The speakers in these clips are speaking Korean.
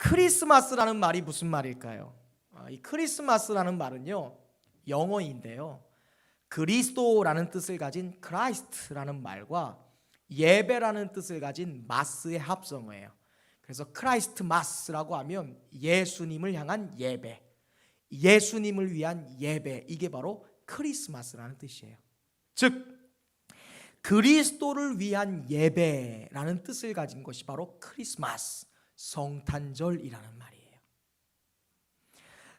크리스마스라는 말이 무슨 말일까요? 이 크리스마스라는 말은요, 영어인데요, 그리스도라는 뜻을 가진 크라이스트라는 말과 예배라는 뜻을 가진 마스의 합성어예요. 그래서 크라이스트 마스라고 하면 예수님을 향한 예배, 예수님을 위한 예배, 이게 바로 크리스마스라는 뜻이에요. 즉 그리스도를 위한 예배라는 뜻을 가진 것이 바로 크리스마스, 성탄절이라는 말이에요.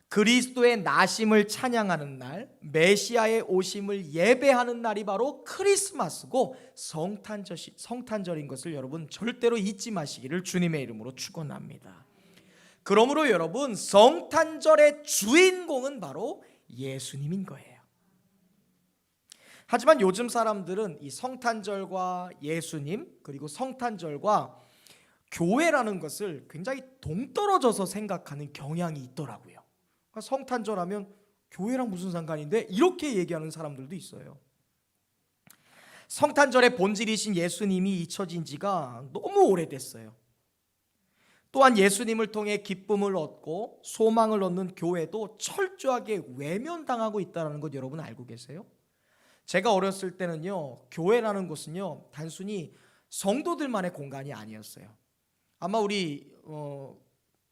그리스도의 나심을 찬양하는 날, 메시아의 오심을 예배하는 날이 바로 크리스마스고 성탄절인 것을 여러분 절대로 잊지 마시기를 주님의 이름으로 축원합니다. 그러므로 여러분, 성탄절의 주인공은 바로 예수님인 거예요. 하지만 요즘 사람들은 이 성탄절과 예수님, 그리고 성탄절과 교회라는 것을 굉장히 동떨어져서 생각하는 경향이 있더라고요. 그러니까 성탄절 하면 교회랑 무슨 상관인데, 이렇게 얘기하는 사람들도 있어요. 성탄절의 본질이신 예수님이 잊혀진 지가 너무 오래됐어요. 또한 예수님을 통해 기쁨을 얻고 소망을 얻는 교회도 철저하게 외면당하고 있다는 것 여러분 알고 계세요? 제가 어렸을 때는요, 교회라는 곳은요 단순히 성도들만의 공간이 아니었어요. 아마 우리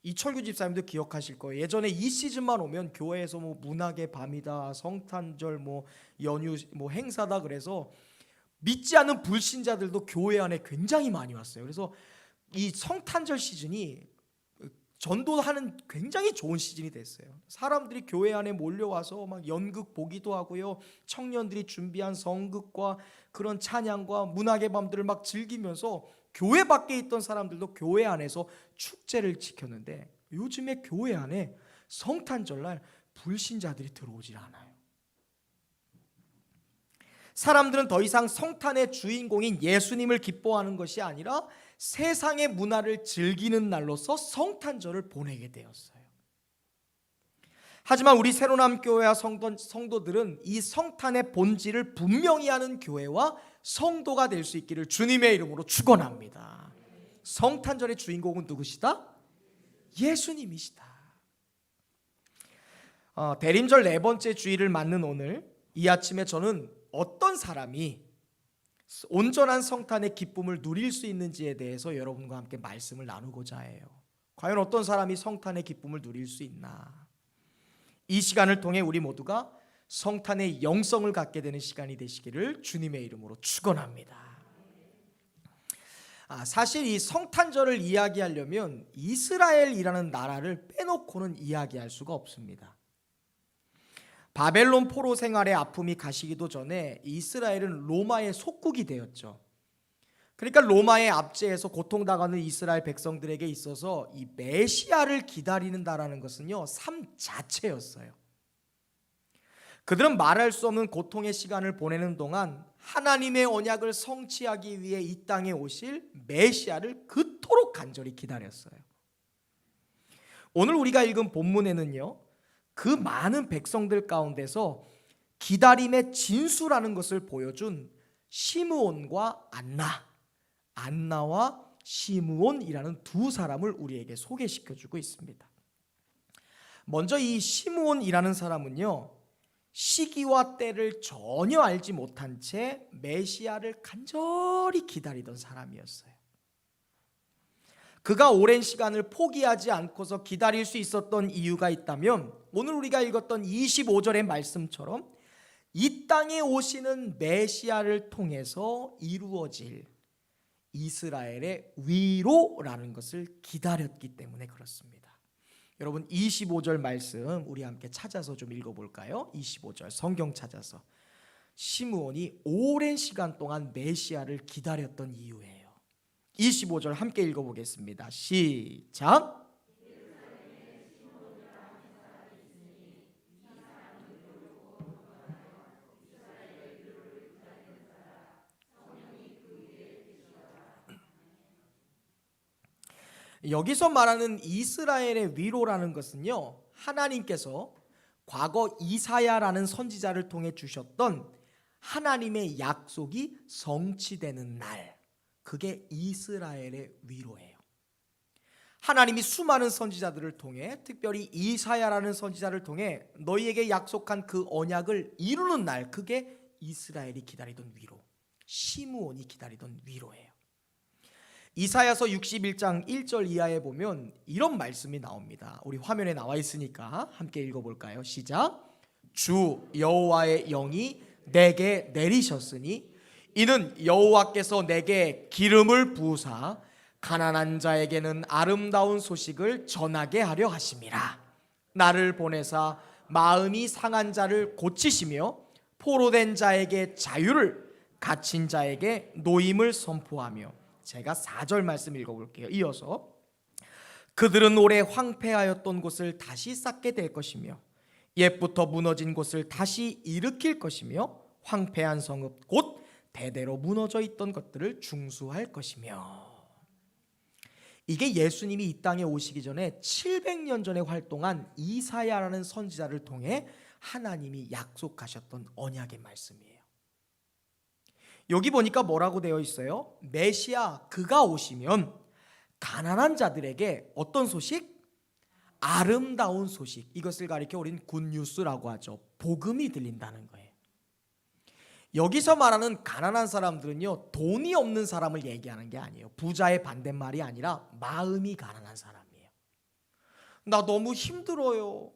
이철규 집사님도 기억하실 거예요. 예전에 이 시즌만 오면 교회에서 뭐 문학의 밤이다, 성탄절 뭐 연휴 뭐 행사다, 그래서 믿지 않는 불신자들도 교회 안에 굉장히 많이 왔어요. 그래서 이 성탄절 시즌이 전도하는 굉장히 좋은 시즌이 됐어요. 사람들이 교회 안에 몰려와서 막 연극 보기도 하고요, 청년들이 준비한 성극과 그런 찬양과 문학의 밤들을 막 즐기면서 교회 밖에 있던 사람들도 교회 안에서 축제를 지켰는데, 요즘에 교회 안에 성탄절날 불신자들이 들어오질 않아요. 사람들은 더 이상 성탄의 주인공인 예수님을 기뻐하는 것이 아니라 세상의 문화를 즐기는 날로서 성탄절을 보내게 되었어요. 하지만 우리 새로남 교회와 성도들은 이 성탄의 본질을 분명히 아는 교회와 성도가 될 수 있기를 주님의 이름으로 축원합니다. 성탄절의 주인공은 누구시다? 예수님이시다. 대림절 네 번째 주일을 맞는 오늘, 이 아침에 저는 어떤 사람이 온전한 성탄의 기쁨을 누릴 수 있는지에 대해서 여러분과 함께 말씀을 나누고자 해요. 과연 어떤 사람이 성탄의 기쁨을 누릴 수 있나? 이 시간을 통해 우리 모두가 성탄의 영성을 갖게 되는 시간이 되시기를 주님의 이름으로 축원합니다. 사실 이 성탄절을 이야기하려면 이스라엘이라는 나라를 빼놓고는 이야기할 수가 없습니다. 바벨론 포로 생활의 아픔이 가시기도 전에 이스라엘은 로마의 속국이 되었죠. 그러니까 로마의 압제에서 고통당하는 이스라엘 백성들에게 있어서 이 메시아를 기다리는다라는 것은요, 삶 자체였어요. 그들은 말할 수 없는 고통의 시간을 보내는 동안 하나님의 언약을 성취하기 위해 이 땅에 오실 메시아를 그토록 간절히 기다렸어요. 오늘 우리가 읽은 본문에는요, 그 많은 백성들 가운데서 기다림의 진수라는 것을 보여준 시므온과 안나와 시므온이라는 두 사람을 우리에게 소개시켜주고 있습니다. 먼저 이 시므온이라는 사람은요, 시기와 때를 전혀 알지 못한 채 메시아를 간절히 기다리던 사람이었어요. 그가 오랜 시간을 포기하지 않고서 기다릴 수 있었던 이유가 있다면, 오늘 우리가 읽었던 25절의 말씀처럼 이 땅에 오시는 메시아를 통해서 이루어질 이스라엘의 위로라는 것을 기다렸기 때문에 그렇습니다. 여러분, 25절 말씀 우리 함께 찾아서 좀 읽어볼까요? 25절 성경 찾아서. 시므온이 오랜 시간 동안 메시아를 기다렸던 이유예요. 25절 함께 읽어보겠습니다. 시작. 여기서 말하는 이스라엘의 위로라는 것은요, 하나님께서 과거 이사야라는 선지자를 통해 주셨던 하나님의 약속이 성취되는 날, 그게 이스라엘의 위로예요. 하나님이 수많은 선지자들을 통해, 특별히 이사야라는 선지자를 통해 너희에게 약속한 그 언약을 이루는 날, 그게 이스라엘이 기다리던 위로, 시므온이 기다리던 위로예요. 이사야서 61장 1절 이하에 보면 이런 말씀이 나옵니다. 우리 화면에 나와 있으니까 함께 읽어볼까요? 시작. 주 여호와의 영이 내게 내리셨으니 이는 여호와께서 내게 기름을 부으사 가난한 자에게는 아름다운 소식을 전하게 하려 하심이라. 나를 보내사 마음이 상한 자를 고치시며 포로된 자에게 자유를, 갇힌 자에게 노임을 선포하며. 제가 4절 말씀 읽어볼게요. 이어서 그들은 오래 황폐하였던 곳을 다시 쌓게 될 것이며 옛부터 무너진 곳을 다시 일으킬 것이며 황폐한 성읍 곧 대대로 무너져 있던 것들을 중수할 것이며. 이게 예수님이 이 땅에 오시기 전에 700년 전에 활동한 이사야라는 선지자를 통해 하나님이 약속하셨던 언약의 말씀이에요. 여기 보니까 뭐라고 되어 있어요? 메시아 그가 오시면 가난한 자들에게 어떤 소식? 아름다운 소식. 이것을 가리켜 우리는 굿뉴스라고 하죠. 복음이 들린다는 거예요. 여기서 말하는 가난한 사람들은요, 돈이 없는 사람을 얘기하는 게 아니에요. 부자의 반대말이 아니라 마음이 가난한 사람이에요. 나 너무 힘들어요.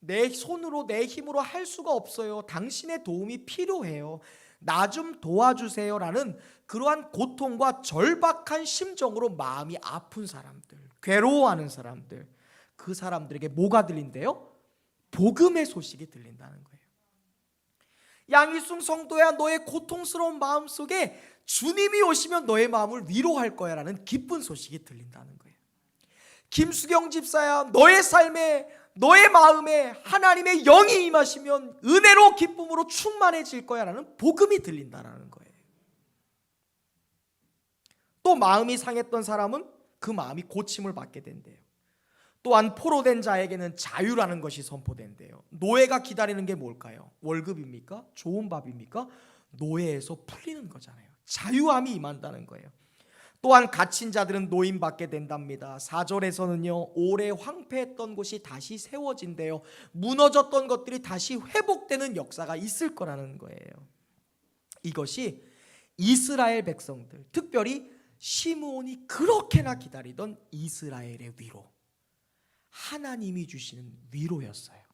내 손으로 내 힘으로 할 수가 없어요. 당신의 도움이 필요해요. 나 좀 도와주세요 라는 그러한 고통과 절박한 심정으로 마음이 아픈 사람들, 괴로워하는 사람들, 그 사람들에게 뭐가 들린대요? 복음의 소식이 들린다는 거예요. 양일순 성도야, 너의 고통스러운 마음 속에 주님이 오시면 너의 마음을 위로할 거야 라는 기쁜 소식이 들린다는 거예요. 김수경 집사야, 너의 삶에, 너의 마음에 하나님의 영이 임하시면 은혜로 기쁨으로 충만해질 거야 라는 복음이 들린다는 거예요. 또 마음이 상했던 사람은 그 마음이 고침을 받게 된대요. 또한 포로된 자에게는 자유라는 것이 선포된대요. 노예가 기다리는 게 뭘까요? 월급입니까? 좋은 밥입니까? 노예에서 풀리는 거잖아요. 자유함이 임한다는 거예요. 또한 갇힌 자들은 노임받게 된답니다. 4절에서는요, 오래 황폐했던 곳이 다시 세워진대요. 무너졌던 것들이 다시 회복되는 역사가 있을 거라는 거예요. 이것이 이스라엘 백성들, 특별히 시므온이 그렇게나 기다리던 이스라엘의 위로, 하나님이 주시는 위로였어요.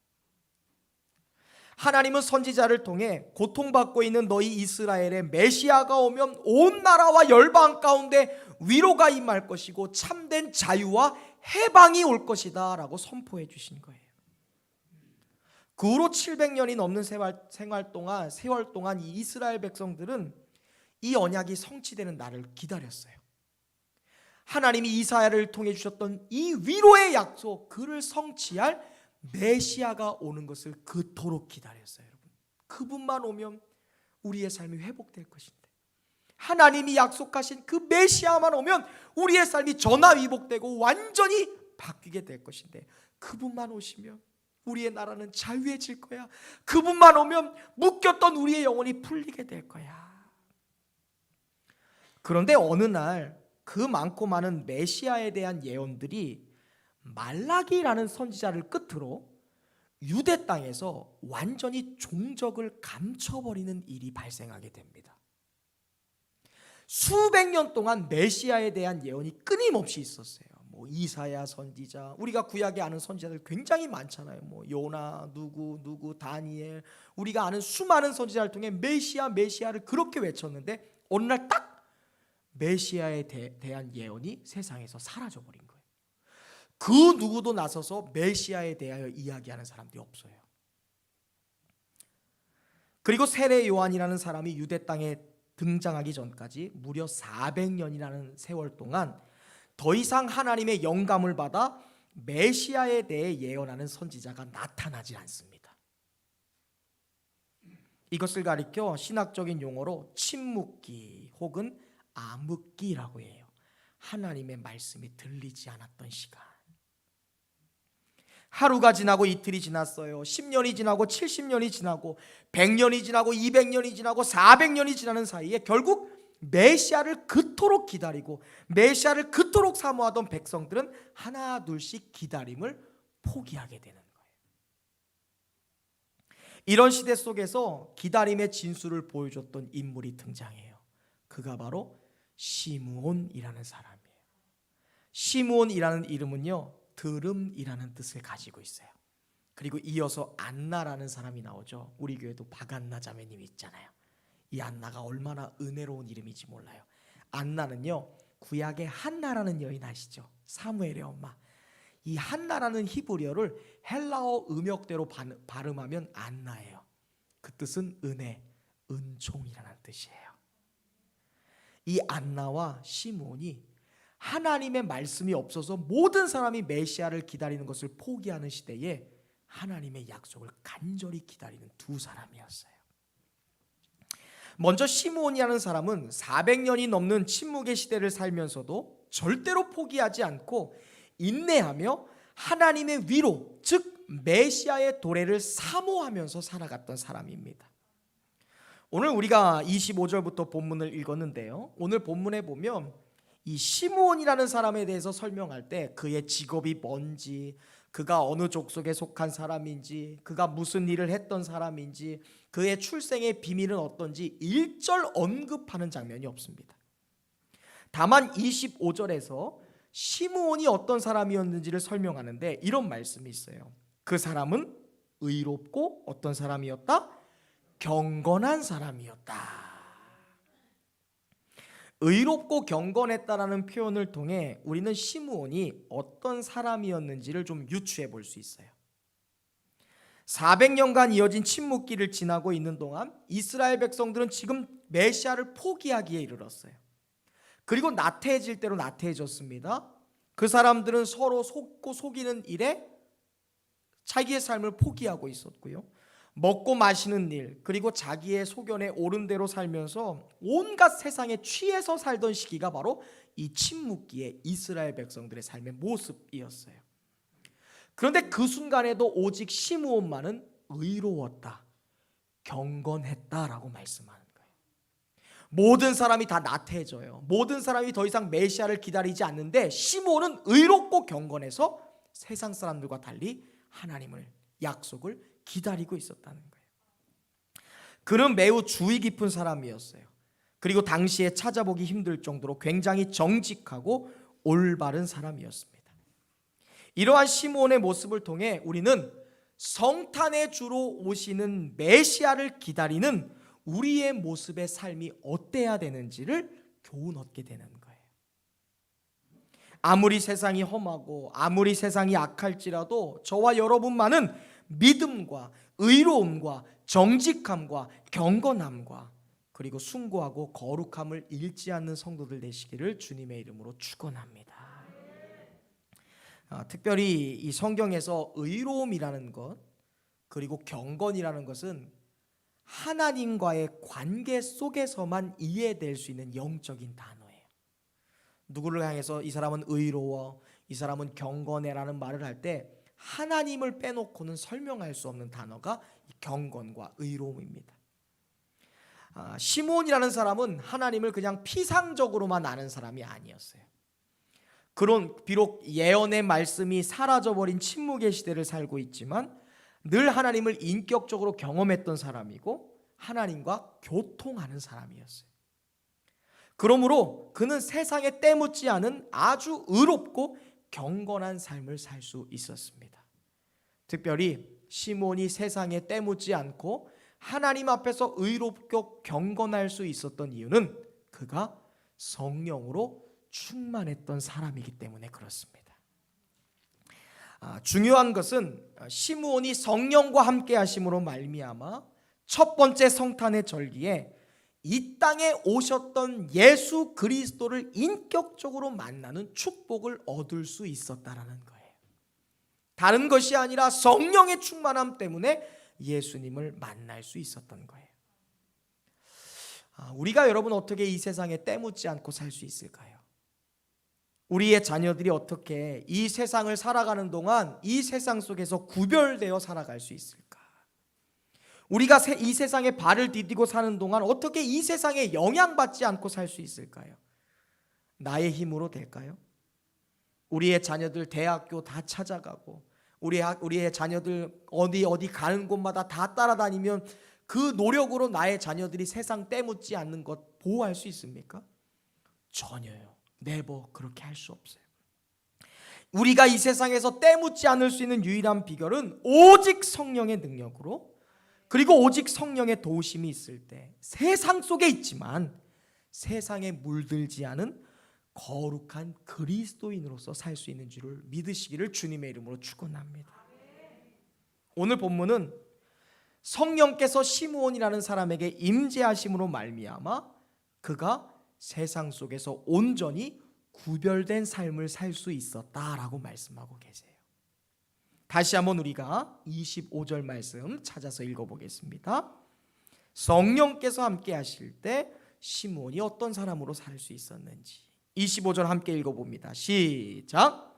하나님은 선지자를 통해 고통받고 있는 너희 이스라엘의 메시아가 오면 온 나라와 열방 가운데 위로가 임할 것이고 참된 자유와 해방이 올 것이다 라고 선포해 주신 거예요. 그 후로 700년이 넘는 세월 동안 이 이스라엘 백성들은 이 언약이 성취되는 날을 기다렸어요. 하나님이 이사야를 통해 주셨던 이 위로의 약속, 그를 성취할 메시아가 오는 것을 그토록 기다렸어요. 여러분, 그분만 오면 우리의 삶이 회복될 것인데, 하나님이 약속하신 그 메시아만 오면 우리의 삶이 전화위복되고 완전히 바뀌게 될 것인데, 그분만 오시면 우리의 나라는 자유해질 거야. 그분만 오면 묶였던 우리의 영혼이 풀리게 될 거야. 그런데 어느 날 그 많고 많은 메시아에 대한 예언들이 말라기라는 선지자를 끝으로 유대 땅에서 완전히 종적을 감춰버리는 일이 발생하게 됩니다. 수백 년 동안 메시아에 대한 예언이 끊임없이 있었어요. 이사야 선지자, 우리가 구약에 아는 선지자들 굉장히 많잖아요. 요나, 누구, 다니엘, 우리가 아는 수많은 선지자를 통해 메시아를 그렇게 외쳤는데 어느 날 딱 메시아에 대한 예언이 세상에서 사라져버린 거예요. 그 누구도 나서서 메시아에 대하여 이야기하는 사람들이 없어요. 그리고 세례 요한이라는 사람이 유대 땅에 등장하기 전까지 무려 400년이라는 세월 동안 더 이상 하나님의 영감을 받아 메시아에 대해 예언하는 선지자가 나타나지 않습니다. 이것을 가리켜 신학적인 용어로 침묵기 혹은 암흑기라고 해요. 하나님의 말씀이 들리지 않았던 시간. 하루가 지나고 이틀이 지났어요. 10년이 지나고 70년이 지나고 100년이 지나고 200년이 지나고 400년이 지나는 사이에 결국 메시아를 그토록 기다리고 메시아를 그토록 사모하던 백성들은 하나 둘씩 기다림을 포기하게 되는 거예요. 이런 시대 속에서 기다림의 진수를 보여줬던 인물이 등장해요. 그가 바로 시므온이라는 사람이에요. 시므온이라는 이름은요, 들음이라는 뜻을 가지고 있어요. 그리고 이어서 안나라는 사람이 나오죠. 우리 교회도 박안나 자매님이 있잖아요. 이 안나가 얼마나 은혜로운 이름인지 몰라요. 안나는요, 구약의 한나라는 여인 아시죠? 사무엘의 엄마. 이 한나라는 히브리어를 헬라어 음역대로 발음하면 안나예요. 그 뜻은 은혜, 은총이라는 뜻이에요. 이 안나와 시므온이 하나님의 말씀이 없어서 모든 사람이 메시아를 기다리는 것을 포기하는 시대에 하나님의 약속을 간절히 기다리는 두 사람이었어요. 먼저 시므온이라는 사람은 400년이 넘는 침묵의 시대를 살면서도 절대로 포기하지 않고 인내하며 하나님의 위로, 즉 메시아의 도래를 사모하면서 살아갔던 사람입니다. 오늘 우리가 25절부터 본문을 읽었는데요, 오늘 본문에 보면 이 시므온이라는 사람에 대해서 설명할 때 그의 직업이 뭔지, 그가 어느 족속에 속한 사람인지, 그가 무슨 일을 했던 사람인지, 그의 출생의 비밀은 어떤지 일절 언급하는 장면이 없습니다. 다만 25절에서 시므온이 어떤 사람이었는지를 설명하는데 이런 말씀이 있어요. 그 사람은 의롭고 어떤 사람이었다? 경건한 사람이었다. 의롭고 경건했다라는 표현을 통해 우리는 시므온이 어떤 사람이었는지를 좀 유추해 볼 수 있어요. 400년간 이어진 침묵기를 지나고 있는 동안 이스라엘 백성들은 지금 메시아를 포기하기에 이르렀어요. 그리고 나태해질 대로 나태해졌습니다. 그 사람들은 서로 속고 속이는 일에 자기의 삶을 포기하고 있었고요, 먹고 마시는 일, 그리고 자기의 소견에 옳은 대로 살면서 온갖 세상에 취해서 살던 시기가 바로 이 침묵기의 이스라엘 백성들의 삶의 모습이었어요. 그런데 그 순간에도 오직 시므온만은 의로웠다, 경건했다라고 말씀하는 거예요. 모든 사람이 다 나태해져요. 모든 사람이 더 이상 메시아를 기다리지 않는데 시므온은 의롭고 경건해서 세상 사람들과 달리 하나님을, 약속을 기다리고 있었다는 거예요. 그는 매우 주의 깊은 사람이었어요. 그리고 당시에 찾아보기 힘들 정도로 굉장히 정직하고 올바른 사람이었습니다. 이러한 시므온의 모습을 통해 우리는 성탄의 주로 오시는 메시아를 기다리는 우리의 모습의 삶이 어때야 되는지를 교훈 얻게 되는 거예요. 아무리 세상이 험하고 아무리 세상이 악할지라도 저와 여러분만은 믿음과 의로움과 정직함과 경건함과 그리고 숭고하고 거룩함을 잃지 않는 성도들 되시기를 주님의 이름으로 축원합니다. 특별히 이 성경에서 의로움이라는 것 그리고 경건이라는 것은 하나님과의 관계 속에서만 이해될 수 있는 영적인 단어예요. 누구를 향해서 이 사람은 의로워, 이 사람은 경건해라는 말을 할 때 하나님을 빼놓고는 설명할 수 없는 단어가 경건과 의로움입니다. 시므온이라는 사람은 하나님을 그냥 피상적으로만 아는 사람이 아니었어요. 그런 비록 예언의 말씀이 사라져버린 침묵의 시대를 살고 있지만 늘 하나님을 인격적으로 경험했던 사람이고 하나님과 교통하는 사람이었어요. 그러므로 그는 세상에 때묻지 않은 아주 의롭고 경건한 삶을 살 수 있었습니다. 특별히 시므온이 세상에 때묻지 않고 하나님 앞에서 의롭고 경건할 수 있었던 이유는 그가 성령으로 충만했던 사람이기 때문에 그렇습니다. 중요한 것은 시므온이 성령과 함께 하심으로 말미암아 첫 번째 성탄의 절기에 이 땅에 오셨던 예수 그리스도를 인격적으로 만나는 축복을 얻을 수 있었다라는 거예요. 다른 것이 아니라 성령의 충만함 때문에 예수님을 만날 수 있었던 거예요. 우리가 여러분 어떻게 이 세상에 때묻지 않고 살 수 있을까요? 우리의 자녀들이 어떻게 이 세상을 살아가는 동안 이 세상 속에서 구별되어 살아갈 수 있을까? 우리가 이 세상에 발을 디디고 사는 동안 어떻게 이 세상에 영향받지 않고 살 수 있을까요? 나의 힘으로 될까요? 우리의 자녀들 대학교 다 찾아가고 우리의 자녀들 어디 가는 곳마다 다 따라다니면 그 노력으로 나의 자녀들이 세상 때묻지 않는 것 보호할 수 있습니까? 전혀요. 네버 그렇게 할 수 없어요. 우리가 이 세상에서 때묻지 않을 수 있는 유일한 비결은 오직 성령의 능력으로, 그리고 오직 성령의 도우심이 있을 때 세상 속에 있지만 세상에 물들지 않은 거룩한 그리스도인으로서 살 수 있는 줄을 믿으시기를 주님의 이름으로 축원합니다. 오늘 본문은 성령께서 시므온이라는 사람에게 임재하심으로 말미암아 그가 세상 속에서 온전히 구별된 삶을 살 수 있었다라고 말씀하고 계세요. 다시 한번 우리가 25절 말씀 찾아서 읽어보겠습니다. 성령께서 함께 하실 때 시므온이 어떤 사람으로 살 수 있었는지 25절 함께 읽어봅니다. 시작.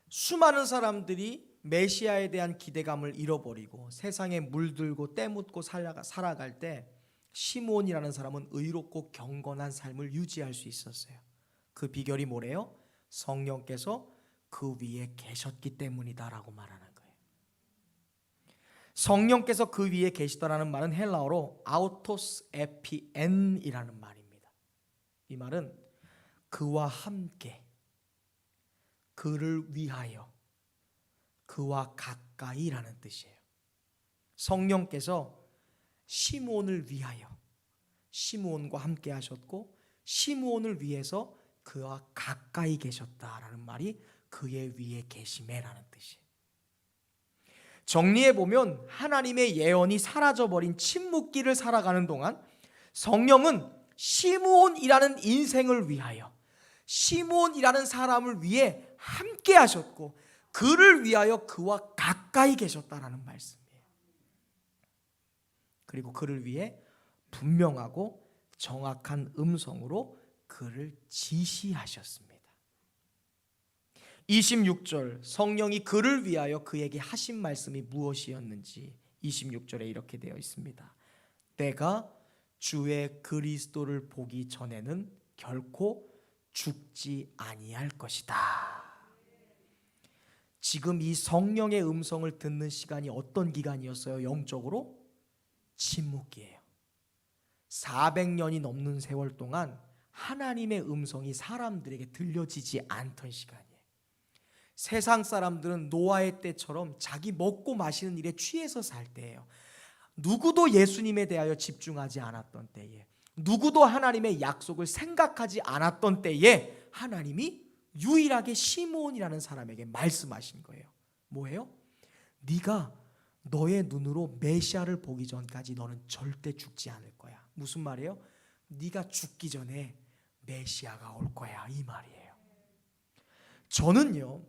수많은 사람들이 메시아에 대한 기대감을 잃어버리고 세상에 물들고 때묻고 살아갈 때 시므온이라는 사람은 의롭고 경건한 삶을 유지할 수 있었어요. 그 비결이 뭐래요? 성령께서 그 위에 계셨기 때문이다라고 말하는 거예요. 성령께서 그 위에 계시다라는 말은 헬라어로 아우토스 에피엔이라는 말입니다. 이 말은 그와 함께, 그를 위하여, 그와 가까이라는 뜻이에요. 성령께서 시므온을 위하여 시므온과 함께 하셨고 시므온을 위해서 그와 가까이 계셨다라는 말이 그의 위에 계심에라는 뜻이에요. 정리해보면 하나님의 예언이 사라져버린 침묵기를 살아가는 동안 성령은 시므온이라는 인생을 위하여, 시므온이라는 사람을 위해 함께 하셨고 그를 위하여 그와 가까이 계셨다라는 말씀이에요. 그리고 그를 위해 분명하고 정확한 음성으로 그를 지시하셨습니다. 26절 성령이 그를 위하여 그에게 하신 말씀이 무엇이었는지 26절에 이렇게 되어 있습니다. 내가 주의 그리스도를 보기 전에는 결코 죽지 아니할 것이다. 지금 이 성령의 음성을 듣는 시간이 어떤 기간이었어요? 영적으로 침묵기예요. 400년이 넘는 세월 동안 하나님의 음성이 사람들에게 들려지지 않던 시간이에요. 세상 사람들은 노아의 때처럼 자기 먹고 마시는 일에 취해서 살 때예요. 누구도 예수님에 대하여 집중하지 않았던 때에, 누구도 하나님의 약속을 생각하지 않았던 때에 하나님이 유일하게 시므온이라는 사람에게 말씀하신 거예요. 뭐예요? 네가 너의 눈으로 메시아를 보기 전까지 너는 절대 죽지 않을 거야. 무슨 말이에요? 네가 죽기 전에 메시아가 올 거야, 이 말이에요. 저는요,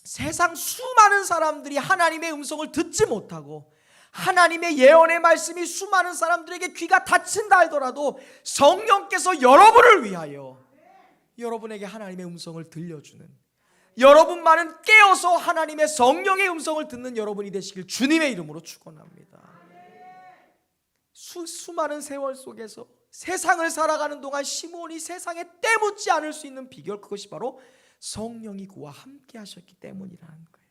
세상 수많은 사람들이 하나님의 음성을 듣지 못하고 하나님의 예언의 말씀이 수많은 사람들에게 귀가 닫힌다 하더라도 성령께서 여러분을 위하여 여러분에게 하나님의 음성을 들려주는, 여러분만은 깨어서 하나님의 성령의 음성을 듣는 여러분이 되시길 주님의 이름으로 축원합니다. 수많은 세월 속에서 세상을 살아가는 동안 시므온이 세상에 때묻지 않을 수 있는 비결, 그것이 바로 성령이 그와 함께 하셨기 때문이라는 거예요.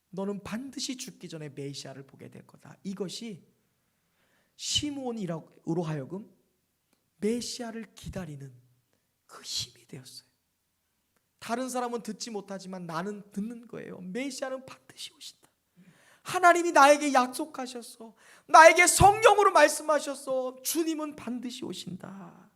너는 반드시 죽기 전에 메시아를 보게 될 거다. 이것이 시므온으로 하여금 메시아를 기다리는 그 힘이 되었어요. 다른 사람은 듣지 못하지만 나는 듣는 거예요. 메시아는 반드시 오신다. 하나님이 나에게 약속하셨어. 나에게 성령으로 말씀하셨어. 주님은 반드시 오신다.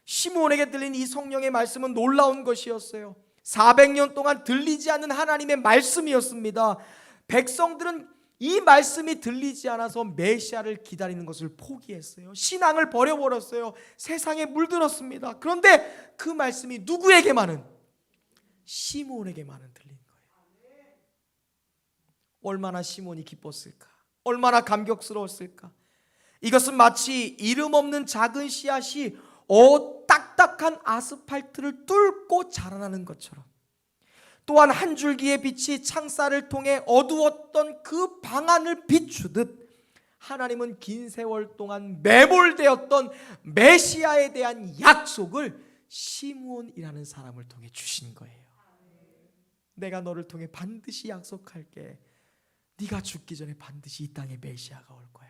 시므온에게 들린 이 성령의 말씀은 놀라운 것이었어요. 400년 동안 들리지 않는 하나님의 말씀이었습니다. 백성들은 이 말씀이 들리지 않아서 메시아를 기다리는 것을 포기했어요. 신앙을 버려버렸어요. 세상에 물들었습니다. 그런데 그 말씀이 누구에게만은? 시므온에게만은 들린 거예요. 얼마나 시므온이 기뻤을까? 얼마나 감격스러웠을까. 이것은 마치 이름 없는 작은 씨앗이 딱딱한 아스팔트를 뚫고 자라나는 것처럼, 또한 한 줄기의 빛이 창살을 통해 어두웠던 그 방안을 비추듯 하나님은 긴 세월 동안 매몰되었던 메시아에 대한 약속을 시므온이라는 사람을 통해 주신 거예요. 내가 너를 통해 반드시 약속할게. 네가 죽기 전에 반드시 이 땅에 메시아가 올 거야.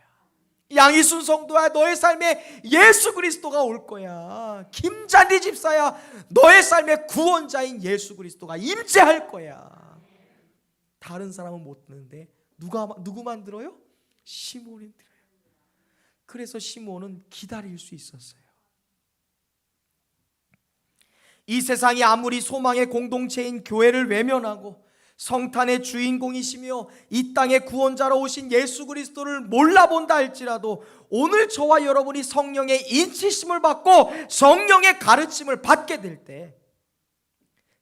양이순 성도야, 너의 삶에 예수 그리스도가 올 거야. 김잔디 집사야, 너의 삶의 구원자인 예수 그리스도가 임재할 거야. 다른 사람은 못 듣는데 누구만 들어요? 시므온이 들어요. 그래서 시므온은 기다릴 수 있었어요. 이 세상이 아무리 소망의 공동체인 교회를 외면하고 성탄의 주인공이시며 이 땅의 구원자로 오신 예수 그리스도를 몰라본다 할지라도, 오늘 저와 여러분이 성령의 인치심을 받고 성령의 가르침을 받게 될 때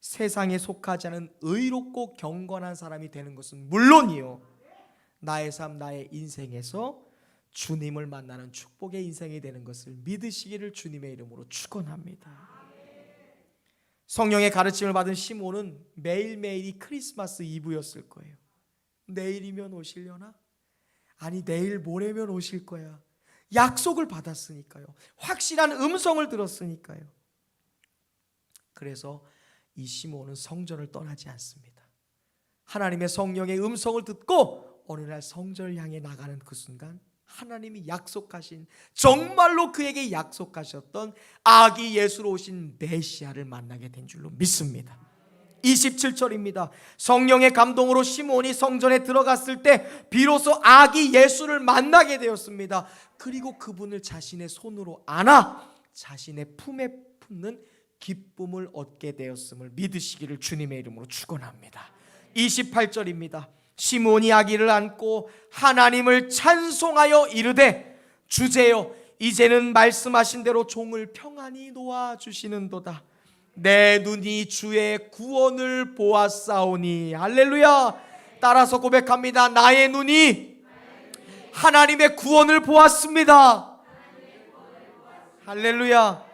세상에 속하지 않은 의롭고 경건한 사람이 되는 것은 물론이요, 나의 삶, 나의 인생에서 주님을 만나는 축복의 인생이 되는 것을 믿으시기를 주님의 이름으로 축원합니다. 성령의 가르침을 받은 시므온은 매일매일이 크리스마스 이브였을 거예요. 내일이면 오시려나? 아니, 내일 모레면 오실 거야. 약속을 받았으니까요. 확실한 음성을 들었으니까요. 그래서 이 시므온은 성전을 떠나지 않습니다. 하나님의 성령의 음성을 듣고 어느 날 성전을 향해 나가는 그 순간, 하나님이 약속하신, 정말로 그에게 약속하셨던 아기 예수로 오신 메시아를 만나게 된 줄로 믿습니다. 27절입니다. 성령의 감동으로 시므온이 성전에 들어갔을 때 비로소 아기 예수를 만나게 되었습니다. 그리고 그분을 자신의 손으로 안아 자신의 품에 품는 기쁨을 얻게 되었음을 믿으시기를 주님의 이름으로 축원합니다. 28절입니다. 시므온이 아기를 안고 하나님을 찬송하여 이르되, 주제여, 이제는 말씀하신 대로 종을 평안히 놓아주시는도다. 내 눈이 주의 구원을 보았사오니. 할렐루야. 따라서 고백합니다. 나의 눈이 하나님의 구원을 보았습니다. 할렐루야.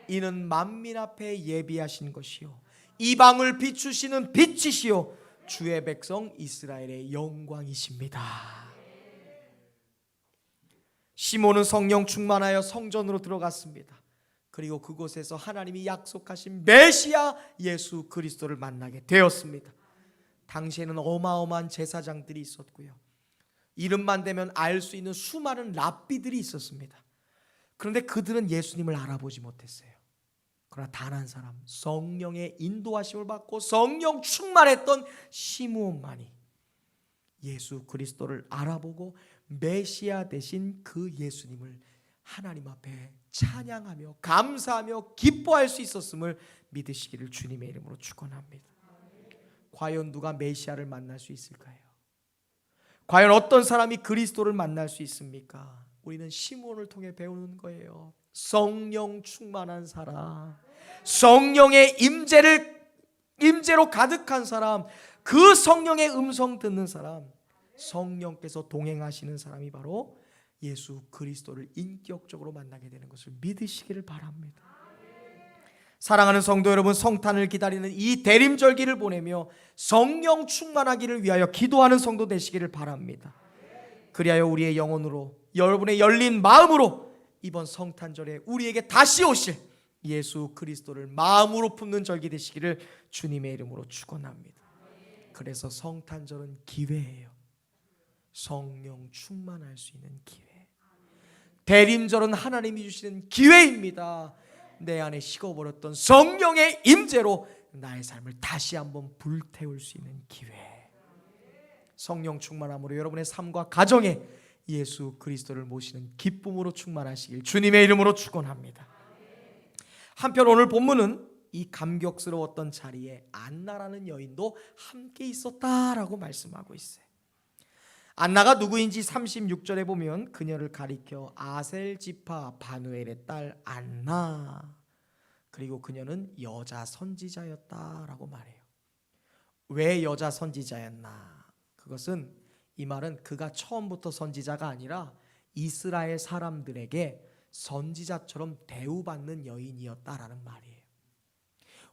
이는 만민 앞에 예비하신 것이요, 이방을 비추시는 빛이시요, 주의 백성 이스라엘의 영광이십니다. 시몬은 성령 충만하여 성전으로 들어갔습니다. 그리고 그곳에서 하나님이 약속하신 메시아 예수 그리스도를 만나게 되었습니다. 당시에는 어마어마한 제사장들이 있었고요, 이름만 대면 알 수 있는 수많은 랍비들이 있었습니다. 그런데 그들은 예수님을 알아보지 못했어요. 그러나 단 한 사람, 성령의 인도하심을 받고 성령 충만했던 시므온만이 예수 그리스도를 알아보고 메시아 되신 그 예수님을 하나님 앞에 찬양하며 감사하며 기뻐할 수 있었음을 믿으시기를 주님의 이름으로 축원합니다. 과연 누가 메시아를 만날 수 있을까요? 과연 어떤 사람이 그리스도를 만날 수 있습니까? 우리는 시므온을 통해 배우는 거예요. 성령 충만한 사람, 성령의 임재로 가득한 사람, 그 성령의 음성 듣는 사람, 성령께서 동행하시는 사람이 바로 예수 그리스도를 인격적으로 만나게 되는 것을 믿으시기를 바랍니다. 사랑하는 성도 여러분, 성탄을 기다리는 이 대림절기를 보내며 성령 충만하기를 위하여 기도하는 성도 되시기를 바랍니다. 그리하여 우리의 영혼으로, 여러분의 열린 마음으로 이번 성탄절에 우리에게 다시 오실 예수 그리스도를 마음으로 품는 절기 되시기를 주님의 이름으로 축원합니다. 그래서 성탄절은 기회예요. 성령 충만할 수 있는 기회. 대림절은 하나님이 주시는 기회입니다. 내 안에 식어버렸던 성령의 임재로 나의 삶을 다시 한번 불태울 수 있는 기회. 성령 충만함으로 여러분의 삶과 가정에 예수 그리스도를 모시는 기쁨으로 충만하시길 주님의 이름으로 축원합니다. 한편 오늘 본문은 이 감격스러웠던 자리에 안나라는 여인도 함께 있었다라고 말씀하고 있어요. 안나가 누구인지 36절에 보면 그녀를 가리켜 아셀 지파 바누엘의 딸 안나, 그리고 그녀는 여자 선지자였다라고 말해요. 왜 여자 선지자였나? 그것은 이 말은 그가 처음부터 선지자가 아니라 이스라엘 사람들에게 선지자처럼 대우받는 여인이었다라는 말이에요.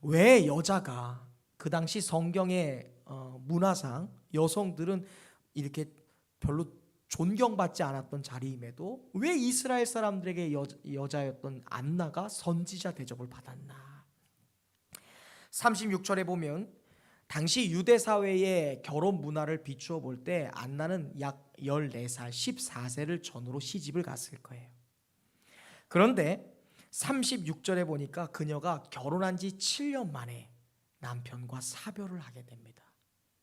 왜 여자가 그 당시 성경의 문화상 여성들은 이렇게 별로 존경받지 않았던 자리임에도 왜 이스라엘 사람들에게 여자였던 안나가 선지자 대접을 받았나? 36절에 보면 당시 유대 사회의 결혼 문화를 비추어 볼 때 안나는 약 14살, 14세를 전후로 시집을 갔을 거예요. 그런데 36절에 보니까 그녀가 결혼한 지 7년 만에 남편과 사별을 하게 됩니다.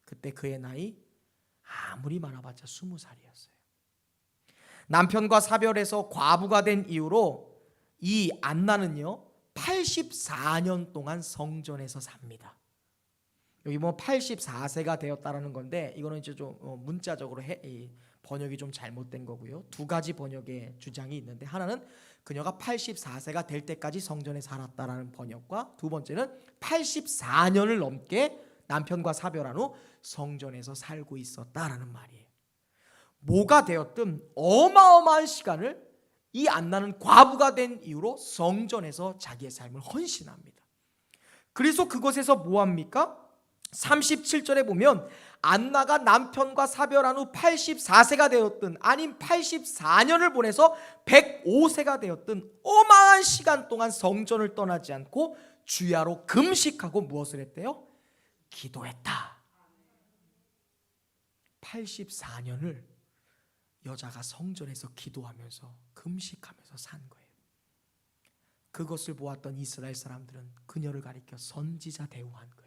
그때 그의 나이 아무리 많아봤자 20살이었어요. 남편과 사별해서 과부가 된 이후로 이 안나는요 84년 동안 성전에서 삽니다. 여기 뭐 84세가 되었다라는 건데 이거는 이제 좀 문자적으로 번역이 좀 잘못된 거고요. 두 가지 번역의 주장이 있는데 하나는 그녀가 84세가 될 때까지 성전에 살았다라는 번역과 두 번째는 84년을 넘게 남편과 사별한 후 성전에서 살고 있었다라는 말이에요. 뭐가 되었든 어마어마한 시간을 이 안나는 과부가 된 이후로 성전에서 자기의 삶을 헌신합니다. 그래서 그곳에서 뭐합니까? 37절에 보면 안나가 남편과 사별한 후 84세가 되었든 아님 84년을 보내서 105세가 되었든 어마어마한 시간 동안 성전을 떠나지 않고 주야로 금식하고 무엇을 했대요? 기도했다. 84년을 여자가 성전에서 기도하면서 금식하면서 산 거예요. 그것을 보았던 이스라엘 사람들은 그녀를 가리켜 선지자 대우한 거예요.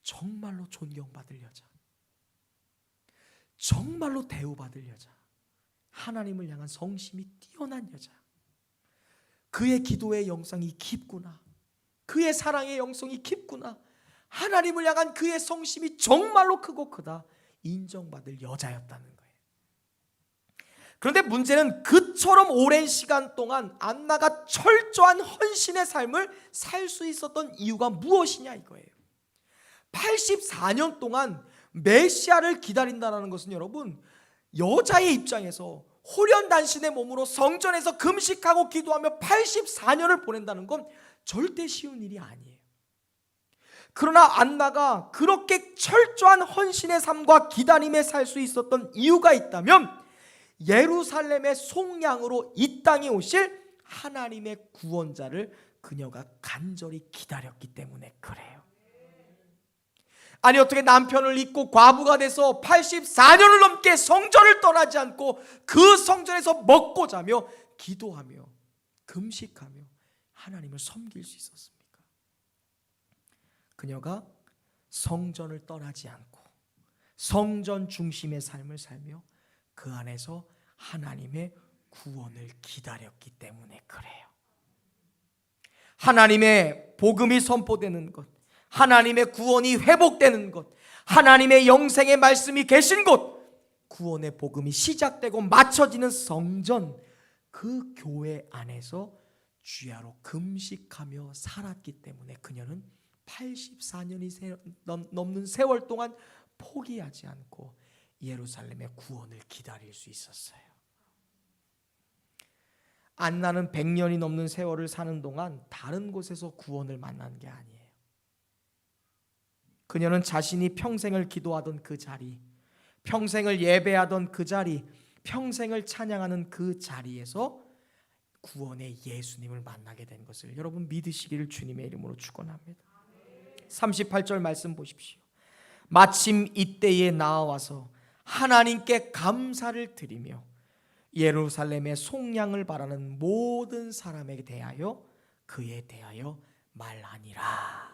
정말로 존경받을 여자, 정말로 대우받을 여자, 하나님을 향한 성심이 뛰어난 여자, 그의 기도의 영성이 깊구나, 그의 사랑의 영성이 깊구나, 하나님을 향한 그의 성심이 정말로 크고 크다 인정받을 여자였다는 거예요. 그런데 문제는 그처럼 오랜 시간 동안 안나가 철저한 헌신의 삶을 살 수 있었던 이유가 무엇이냐 이거예요. 84년 동안 메시아를 기다린다는 것은 여러분 여자의 입장에서 홀연단신의 몸으로 성전에서 금식하고 기도하며 84년을 보낸다는 건 절대 쉬운 일이 아니에요. 그러나 안나가 그렇게 철저한 헌신의 삶과 기다림에 살 수 있었던 이유가 있다면 예루살렘의 속량으로 이 땅에 오실 하나님의 구원자를 그녀가 간절히 기다렸기 때문에 그래요. 아니 어떻게 남편을 잊고 과부가 돼서 84년을 넘게 성전을 떠나지 않고 그 성전에서 먹고 자며 기도하며 금식하며 하나님을 섬길 수 있었습니까? 그녀가 성전을 떠나지 않고 성전 중심의 삶을 살며 그 안에서 하나님의 구원을 기다렸기 때문에 그래요. 하나님의 복음이 선포되는 것, 하나님의 구원이 회복되는 것, 하나님의 영생의 말씀이 계신 곳, 구원의 복음이 시작되고 맞춰지는 성전, 그 교회 안에서 주야로 금식하며 살았기 때문에 그녀는 84년이 넘는 세월 동안 포기하지 않고 예루살렘의 구원을 기다릴 수 있었어요. 안나는 100년이 넘는 세월을 사는 동안 다른 곳에서 구원을 만난 게 아니에요. 그녀는 자신이 평생을 기도하던 그 자리, 평생을 예배하던 그 자리, 평생을 찬양하는 그 자리에서 구원의 예수님을 만나게 된 것을 여러분 믿으시기를 주님의 이름으로 축원합니다. 38절 말씀 보십시오. 마침 이때에 나와서 하나님께 감사를 드리며 예루살렘의 속량을 바라는 모든 사람에게 대하여 그에 대하여 말하니라.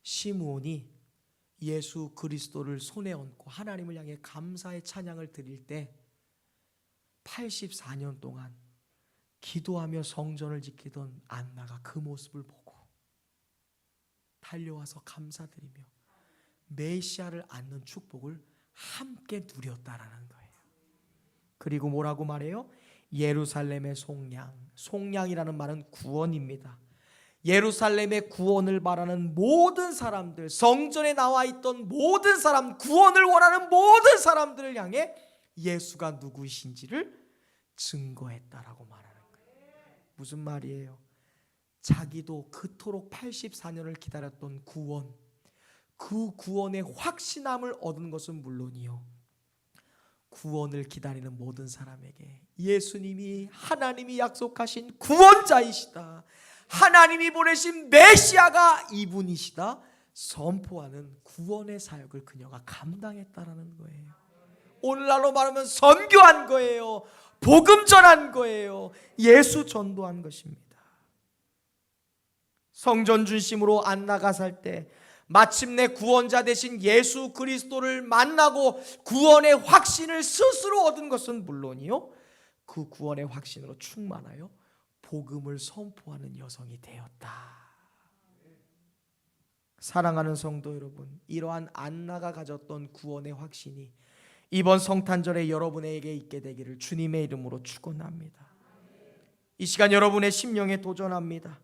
시므온이 예수 그리스도를 손에 얹고 하나님을 향해 감사의 찬양을 드릴 때 84년 동안 기도하며 성전을 지키던 안나가 그 모습을 보고 달려와서 감사드리며 메시아를 안는 축복을 함께 누렸다라는 거예요. 그리고 뭐라고 말해요? 예루살렘의 속량, 속량이라는 말은 구원입니다. 예루살렘의 구원을 바라는 모든 사람들, 성전에 나와 있던 모든 사람, 구원을 원하는 모든 사람들을 향해 예수가 누구이신지를 증거했다라고 말하는 거예요. 무슨 말이에요? 자기도 그토록 84년을 기다렸던 구원, 그 구원의 확신함을 얻은 것은 물론이요, 구원을 기다리는 모든 사람에게 예수님이 하나님이 약속하신 구원자이시다, 하나님이 보내신 메시아가 이분이시다 선포하는 구원의 사역을 그녀가 감당했다라는 거예요. 오늘날로 말하면 선교한 거예요. 복음 전한 거예요. 예수 전도한 것입니다. 성전 중심으로 안나가 살 때 마침내 구원자 되신 예수 그리스도를 만나고 구원의 확신을 스스로 얻은 것은 물론이요, 그 구원의 확신으로 충만하여 복음을 선포하는 여성이 되었다. 사랑하는 성도 여러분, 이러한 안나가 가졌던 구원의 확신이 이번 성탄절에 여러분에게 있게 되기를 주님의 이름으로 축원합니다. 이 시간 여러분의 심령에 도전합니다.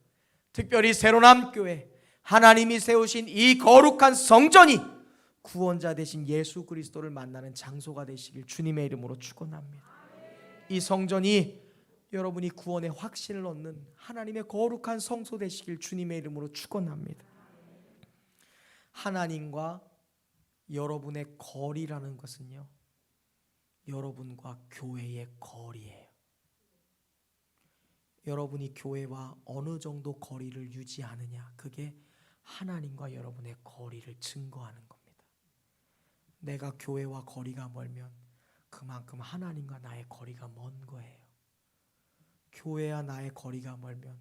특별히 새로남 교회, 하나님이 세우신 이 거룩한 성전이 구원자 되신 예수 그리스도를 만나는 장소가 되시길 주님의 이름으로 축원합니다. 이 성전이 여러분이 구원의 확신을 얻는 하나님의 거룩한 성소 되시길 주님의 이름으로 축원합니다. 하나님과 여러분의 거리라는 것은요, 여러분과 교회의 거리예요. 여러분이 교회와 어느 정도 거리를 유지하느냐, 그게 하나님과 여러분의 거리를 증거하는 겁니다. 내가 교회와 거리가 멀면 그만큼 하나님과 나의 거리가 먼 거예요. 교회와 나의 거리가 멀면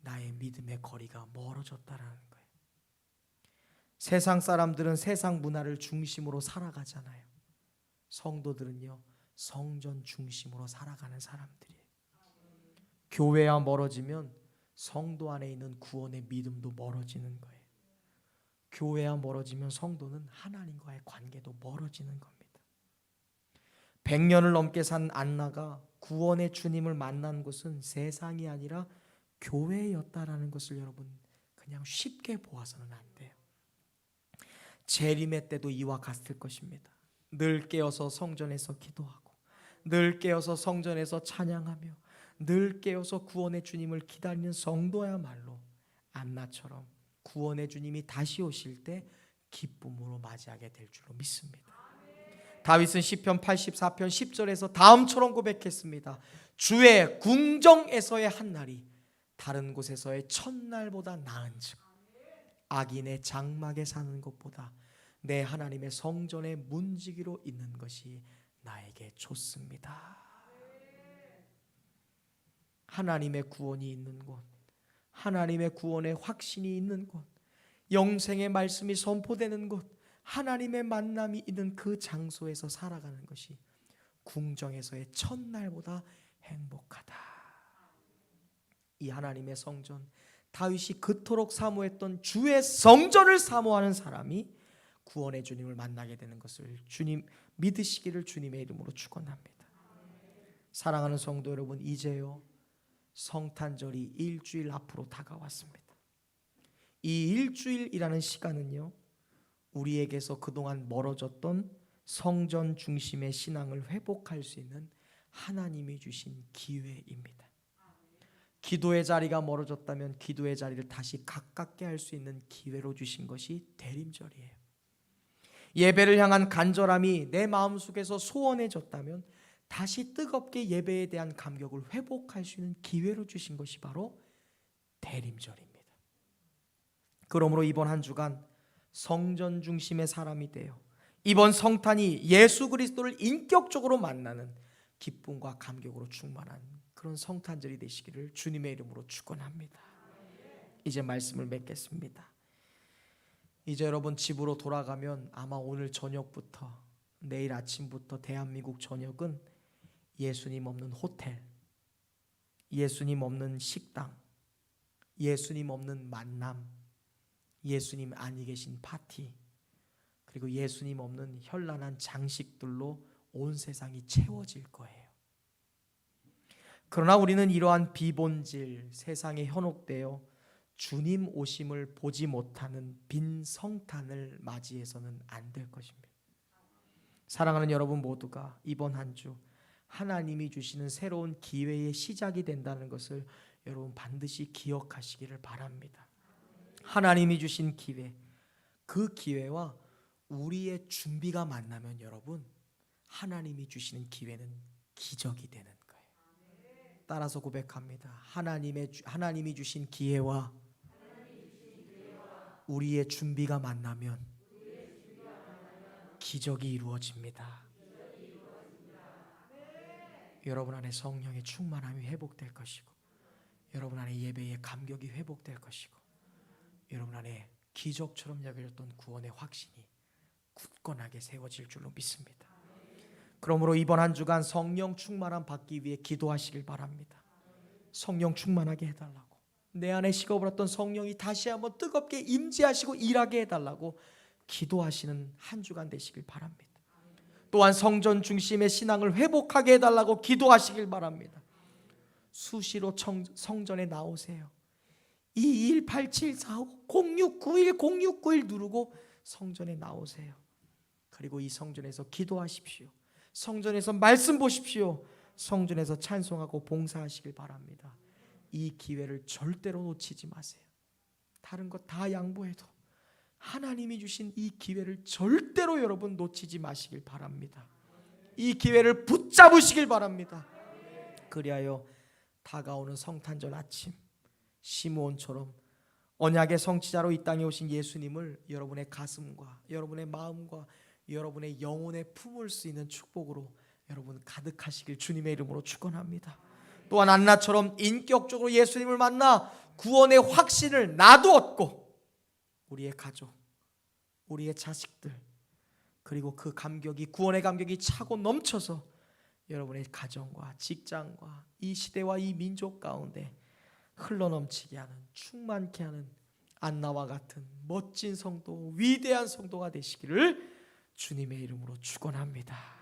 나의 믿음의 거리가 멀어졌다라는 거예요. 세상 사람들은 세상 문화를 중심으로 살아가잖아요. 성도들은요, 성전 중심으로 살아가는 사람들이에요. 교회와 멀어지면 성도 안에 있는 구원의 믿음도 멀어지는 거예요. 교회와 멀어지면 성도는 하나님과의 관계도 멀어지는 겁니다. 100년을 넘게 산 안나가 구원의 주님을 만난 곳은 세상이 아니라 교회였다라는 것을 여러분 그냥 쉽게 보아서는 안 돼요. 재림의 때도 이와 같을 것입니다. 늘 깨어서 성전에서 기도하고, 늘 깨어서 성전에서 찬양하며, 늘 깨어서 구원의 주님을 기다리는 성도야말로 안나처럼 구원의 주님이 다시 오실 때 기쁨으로 맞이하게 될 줄로 믿습니다. 다윗은 시편 84편 10절에서 다음처럼 고백했습니다. 주의 궁정에서의 한 날이 다른 곳에서의 첫날보다 나은즉 악인의 장막에 사는 것보다 내 하나님의 성전에 문지기로 있는 것이 나에게 좋습니다. 하나님의 구원이 있는 곳, 하나님의 구원의 확신이 있는 곳, 영생의 말씀이 선포되는 곳, 하나님의 만남이 있는 그 장소에서 살아가는 것이 궁정에서의 첫날보다 행복하다. 이 하나님의 성전, 다윗이 그토록 사모했던 주의 성전을 사모하는 사람이 구원의 주님을 만나게 되는 것을 주님 믿으시기를 주님의 이름으로 축원합니다. 사랑하는 성도 여러분, 이제요 성탄절이 일주일 앞으로 다가왔습니다. 이 일주일이라는 시간은요, 우리에게서 그동안 멀어졌던 성전 중심의 신앙을 회복할 수 있는 하나님이 주신 기회입니다. 기도의 자리가 멀어졌다면 기도의 자리를 다시 가깝게 할 수 있는 기회로 주신 것이 대림절이에요. 예배를 향한 간절함이 내 마음속에서 소원해졌다면 다시 뜨겁게 예배에 대한 감격을 회복할 수 있는 기회로 주신 것이 바로 대림절입니다. 그러므로 이번 한 주간 성전 중심의 사람이 되어 이번 성탄이 예수 그리스도를 인격적으로 만나는 기쁨과 감격으로 충만한 그런 성탄절이 되시기를 주님의 이름으로 축원합니다. 이제 말씀을 맺겠습니다. 이제 여러분 집으로 돌아가면 아마 오늘 저녁부터 내일 아침부터 대한민국 저녁은 예수님 없는 호텔, 예수님 없는 식당, 예수님 없는 만남, 예수님 아니 계신 파티, 그리고 예수님 없는 현란한 장식들로 온 세상이 채워질 거예요. 그러나 우리는 이러한 비본질 세상에 현혹되어 주님 오심을 보지 못하는 빈 성탄을 맞이해서는 안 될 것입니다. 사랑하는 여러분 모두가 이번 한 주 하나님이 주시는 새로운 기회의 시작이 된다는 것을 여러분 반드시 기억하시기를 바랍니다. 하나님이 주신 기회, 그 기회와 우리의 준비가 만나면 여러분, 하나님이 주시는 기회는 기적이 되는 거예요. 따라서 고백합니다. 하나님이 주신 기회와 우리의 준비가 만나면 기적이 이루어집니다. 여러분 안에 성령의 충만함이 회복될 것이고, 여러분 안에 예배의 감격이 회복될 것이고, 여러분 안에 기적처럼 여겨졌던 구원의 확신이 굳건하게 세워질 줄로 믿습니다. 그러므로 이번 한 주간 성령 충만함 받기 위해 기도하시길 바랍니다. 성령 충만하게 해달라고, 내 안에 식어버렸던 성령이 다시 한번 뜨겁게 임재하시고 일하게 해달라고 기도하시는 한 주간 되시길 바랍니다. 또한 성전 중심의 신앙을 회복하게 해달라고 기도하시길 바랍니다. 수시로 성전에 나오세요. 2218740691 누르고 성전에 나오세요. 그리고 이 성전에서 기도하십시오. 성전에서 말씀 보십시오. 성전에서 찬송하고 봉사하시길 바랍니다. 이 기회를 절대로 놓치지 마세요. 다른 것 다 양보해도 하나님이 주신 이 기회를 절대로 여러분 놓치지 마시길 바랍니다. 이 기회를 붙잡으시길 바랍니다. 그리하여 다가오는 성탄절 아침, 시므온처럼 언약의 성취자로 이 땅에 오신 예수님을 여러분의 가슴과 여러분의 마음과 여러분의 영혼에 품을 수 있는 축복으로 여러분 가득하시길 주님의 이름으로 축원합니다. 또한 안나처럼 인격적으로 예수님을 만나 구원의 확신을 나도 얻고 우리의 가족, 우리의 자식들, 그리고 그 감격이, 구원의 감격이 차고 넘쳐서 여러분의 가정과 직장과 이 시대와 이 민족 가운데 흘러넘치게 하는, 충만케 하는 안나와 같은 멋진 성도, 위대한 성도가 되시기를 주님의 이름으로 축원합니다.